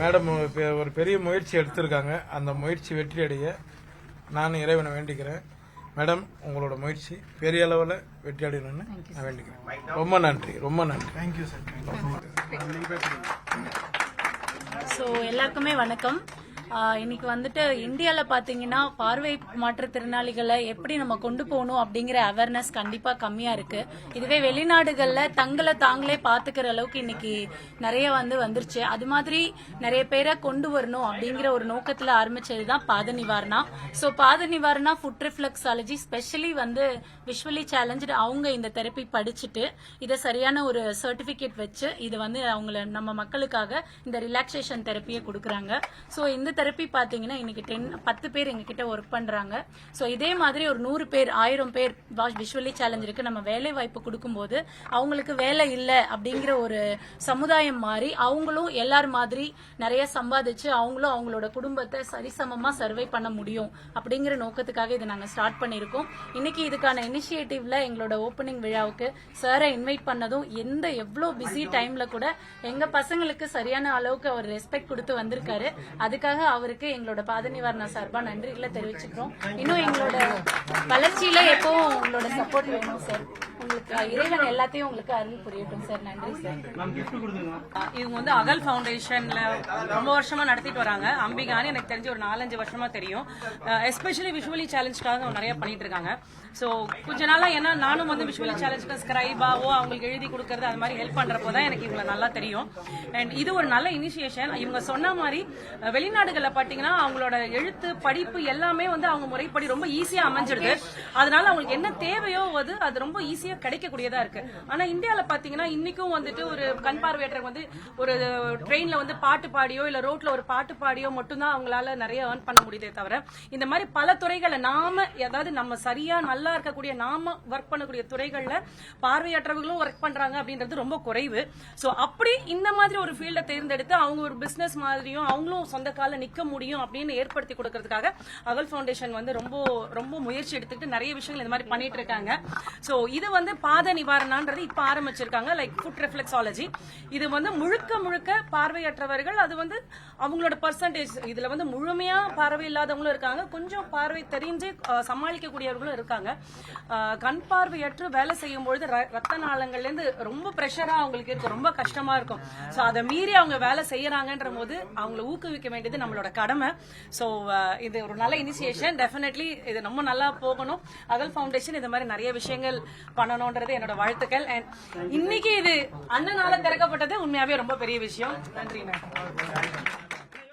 Madam ஒரு பெரிய முயற்சி எடுத்திருக்காங்க. அந்த முயற்சி வெற்றி அடைய நான் இறைவனை வேண்டிக்கிறேன். மேடம், உங்களோட முயற்சி பெரிய அளவில் வெற்றி அடையணும்னு நான் வேண்டிக்கிறேன். ரொம்ப நன்றி, ரொம்ப நன்றி. Thank you sir. ஸோ எல்லாருக்குமே வணக்கம். இன்னைக்கு வந்துட்டு இந்தியாவில் பார்த்தீங்கன்னா பார்வை மாற்றுத்திறனாளிகளை எப்படி நம்ம கொண்டு போகணும் அப்படிங்கிற அவேர்னஸ் கண்டிப்பாக கம்மியாக இருக்கு. இதுவே வெளிநாடுகளில் தங்களை தாங்களே பார்த்துக்கிற அளவுக்கு இன்னைக்கு நிறைய வந்துருச்சு. அது மாதிரி நிறைய பேரை கொண்டு வரணும் அப்படிங்கிற ஒரு நோக்கத்தில் ஆரம்பிச்சது தான் பாத Nivarana. So Pada Nivarana foot reflexology specially visually challenge அவங்க இந்த தெரப்பி படிச்சுட்டு இதை சரியான ஒரு சர்டிபிகேட் வச்சு இதை அவங்கள நம்ம மக்களுக்காக இந்த ரிலாக்ஸேஷன் தெரப்பியை கொடுக்குறாங்க. ஸோ இந்த தெரப்பி பாத்தீங்கன்னா இன்னைக்கு 10 பேர் எங்க கிட்ட ஒர்க் பண்றாங்க. சோ இதே மாதிரி ஒரு 100 பேர் 1000 பேர் விஷுவலி சேலஞ்சிற்கு நம்ம வேலை வாய்ப்பு கொடுக்கும்போது அவங்களுக்கு வேலை இல்லை அப்படிங்கிற ஒரு சமுதாயம் மாறி அவங்களும் எல்லாரும் மாதிரி நிறைய சம்பாதிச்சு அவங்களும் அவங்களோட குடும்பத்தை சரிசமமா சர்வை பண்ண முடியும் அப்படிங்கிற நோக்கத்துக்காக இதை நாங்க ஸ்டார்ட் பண்ணிருக்கோம். இன்னைக்கு இதுக்கான இனிஷியேட்டிவ்ல எங்களோட ஓப்பனிங் விழாவுக்கு சாரை இன்வைட் பண்ணதும் எவ்வளவு பிஸி டைம்ல கூட எங்க பசங்களுக்கு சரியான அளவுக்கு அவர் ரெஸ்பெக்ட் கொடுத்து வந்திருக்காரு. அதுக்காக அவருக்கு எங்களோட பாத நிவாரண சார்பா நன்றிகளை தெரிவிச்சுக்கிறோம். இன்னும் எங்களோட வளர்ச்சியில எப்பவும் உங்களோட சப்போர்ட் வேணும் சார். உங்களுக்கு இறைவன் எல்லாத்தையும் உங்களுக்கு அருள் புரியட்டும் சார். நன்றி சார். இவங்க அகல் ஃபவுண்டேஷன்ல ரொம்ப வருஷமா நடத்திட்டு வராங்க. அம்பிகான்னு எனக்கு தெரிஞ்சு ஒரு 4-5 வருஷமா தெரியும். எஸ்பெஷலி விஷுவலி சேலஞ்சுக்காக நிறைய பண்ணிட்டு இருக்காங்க. ஸோ கொஞ்ச நாளா ஏன்னா நானும் விஷுவலி சேலஞ்சுக்கு ஸ்கிரைபாவோ அவங்களுக்கு எழுதி கொடுக்கறது அது மாதிரி ஹெல்ப் பண்றப்போதான் எனக்கு இவங்களை நல்லா தெரியும். அண்ட் இது ஒரு நல்ல இனிஷியேஷன். இவங்க சொன்ன மாதிரி வெளிநாடுகள்ல பாத்தீங்கன்னா அவங்களோட எழுத்து படிப்பு எல்லாமே அவங்க முறைப்படி ரொம்ப ஈஸியா அமைஞ்சிடுது. அதனால அவங்களுக்கு என்ன தேவையோ அது ரொம்ப ஈஸியா கிடைக்கக்கூடியதா இருக்கு. ஆனா இந்தியால பாத்தீங்கன்னா இன்னைக்கும் ஒரு கண் பார்வையற்றவங்க ஒரு ட்ரெயின்ல பாட்டு பாடியோ இல்ல ரோட்ல ஒரு பாட்டு பாடியோ மட்டும்தான் அவங்களால நிறைய ஏர்ன் பண்ண முடியுதே தவிர இந்த மாதிரி பல துறைகளை நாம அதாவது நம்ம சரியா நல்லா இருக்கக்கூடிய நாம ஒர்க் பண்ணக்கூடிய துறைகள்ல பார்வையற்றவர்களும் ஒர்க் பண்றாங்க அப்படின்றது ரொம்ப குறைவு. சோ அப்படி இந்த மாதிரி ஒரு ஃபீல்ட தேர்ந்தெடுத்து அவங்க ஒரு பிசினஸ் மாதிரியும் அவங்களும் சொந்த கால நிக்க முடியும் அப்படின்னு ஏற்படுத்தி கொடுக்கறதுக்காக அகல் ஃபவுண்டேஷன் ரொம்ப ரொம்ப முயற்சி எடுத்துட்டு நிறைய விஷயங்கள் இந்த மாதிரி பண்ணிட்டு இருக்காங்க. சோ இது பாத நிவாரணான்றது இப்ப ஆரம்பிச்சிருக்காங்க. லைக் ஃபுட் ரிஃப்ளெக்ஸாலஜி இது முழுக்க முழுக்க பார்வையற்றவர்கள் அது அவங்களோட பர்சன்டேஜ் இதுல முழுமையா பார்வை இல்லாதவங்களும் இருக்காங்க, கொஞ்சம் பார்வை தெரிஞ்சு சமாளிக்கக்கூடியவர்களும் இருக்காங்க. கண் பார்வையற்று வேலை செய்யும் பொழுது ரத்த நாளங்கள்ல இருந்து ரொம்ப பிரஷரா அவங்களுக்கு இருக்கும், ரொம்ப கஷ்டமா இருக்கும். சோ அதை மீறி அவங்க வேலை செய்யறாங்கன்ற போது அவங்களை ஊக்குவிக்க வேண்டியது நம்மளோட கடமை. சோ இது ஒரு நல்ல இனிஷியேஷன். டெஃபினெட்லி இது ரொம்ப நல்லா போகணும். அகல் ஃபவுண்டேஷன் இந்த மாதிரி நிறைய விஷயங்கள் பண்ணணும்ன்றது என்னோட வாழ்த்துக்கள். அண்ட் இன்னைக்கு இது அண்ணனால திறக்கப்பட்டது உண்மையாவே ரொம்ப பெரிய விஷயம். நன்றி மேம்.